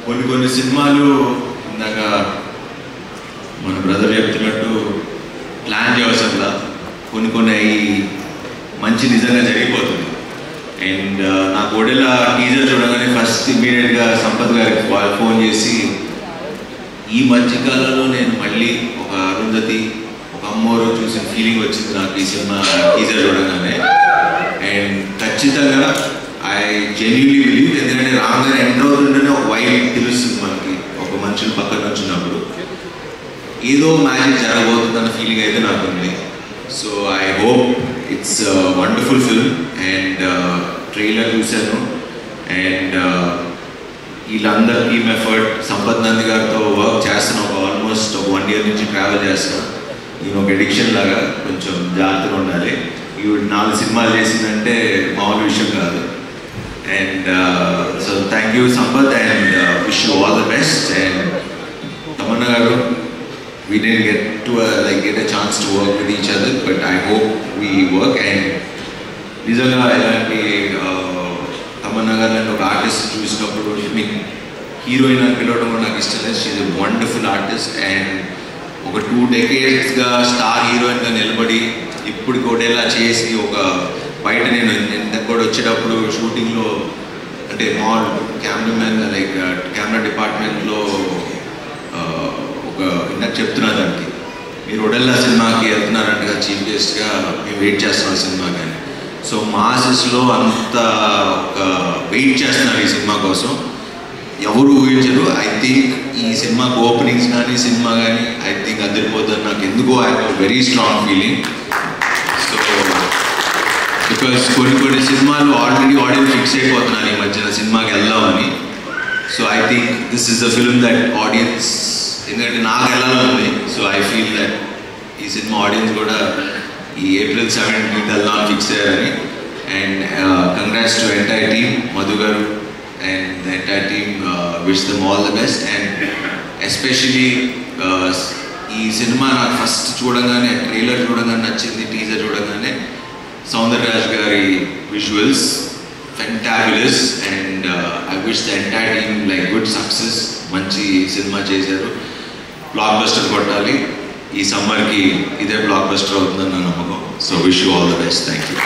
కొన్ని సినిమాలు ఇందాక మన బ్రదర్ చెప్తున్నట్టు ప్లాన్ చేయవసరంలా కొన్ని మంచి నిజంగా జరిగిపోతుంది. అండ్ నా గోడెల టీజర్ చూడగానే ఫస్ట్ ఇమీడియట్గా సంపత్ గారికి ఫోన్ చేసి ఈ మధ్యకాలంలో నేను మళ్ళీ ఒక అరుంధతి ఒక అమ్మోరు చూసిన ఫీలింగ్ వచ్చింది నాకు ఈ సినిమా టీజర్ చూడగానే. అండ్ ఖచ్చితంగా ఐ జెన్యున్లీ బిలీవ్, ఎందుకంటే రాగానే ఎంటర్ అవుతుంటేనే ఒక వైబ్ తెలుస్తుంది మనకి, ఒక మనుషులు పక్కన వచ్చినప్పుడు ఏదో మ్యాజిక్ జరగబోతుందన్న ఫీలింగ్ అయితే నాకు ఉంది. So I hope it's wonderful film. And trailer చూశాను అండ్ వీళ్ళందరూ టీమ్ ఎఫర్ట్, సంపత్ నంది గారితో వర్క్ చేస్తున్నాను, ఆల్మోస్ట్ ఒక 1 year నుంచి ట్రావెల్ చేస్తున్నాను. నేను ఒక ఎడిక్షన్ లాగా కొంచెం జాగ్రత్తగా ఉండాలి. ఈవిడ 4 సినిమాలు చేసిందంటే మామూలు విషయం కాదు. And so thank you Sampath and wish you all the best. And Tamannaah గారు, we didn't get a chance to work with each other, but I hope we work. And నిజంగా ఇలాంటి తమన్నా గారు లాంటి ఒక ఆర్టిస్ట్ చూసినప్పుడు మీకు హీరోయిన్ అని పిలవడం కూడా నాకు ఇష్టం లేదు. She is a wonderful artist. And ఒక 2 decades స్టార్ హీరోయిన్గా నిలబడి ఇప్పుడు కూడా ఇలా చేసి ఒక బయట నేను కూడా వచ్చేటప్పుడు షూటింగ్లో అంటే మాల్ కెమెరామెన్ లైక్ కెమెరా డిపార్ట్మెంట్లో ఒక ఇందాక చెప్తున్నా దానికి మీరు ఒడెల్లా సినిమాకి వెళ్తున్నారంటగా చీఫ్ గెస్ట్గా మేము వెయిట్ చేస్తున్నాం సినిమా కానీ. సో మాసెస్లో అంత ఒక వెయిట్ చేస్తున్నారు ఈ సినిమా కోసం, ఎవరు ఊహించరు. ఐ థింక్ ఈ సినిమాకి ఓపెనింగ్స్ కానీ సినిమా కానీ ఐ థింక్ అదిరిపోతుంది. నాకు ఎందుకో I have very strong feeling. So because కొన్ని సినిమాలు ఆల్రెడీ ఆడియన్స్ ఫిక్స్ అయిపోతున్నారు ఈ మధ్యన సినిమాకి వెళ్దామని. So I think this is the film that audience, ఎందుకంటే నాకు వెళ్ళాలని. సో ఐ ఫీల్ దట్ ఈ సినిమా ఆడియన్స్ కూడా ఈ April 17th వెళ్దామని ఫిక్స్ అయ్యారని. And congrats to entire team, Madhu గారు and the entire team, wish them all the best. And especially ఈ సినిమా నాకు ఫస్ట్ చూడగానే ట్రైలర్ చూడగానే నచ్చింది, టీజర్ చూడగానే సౌందర్యరాజ్ గారి visuals fantabulous. And I wish the entire team like good success. మంచి సినిమా చేశారు, బ్లాక్ బస్టర్ కొట్టాలి. ఈ సమ్మర్కి ఇదే బ్లాక్ బస్టర్ అవుతుందని నా నమ్మకం. So wish you all the best. Thank you.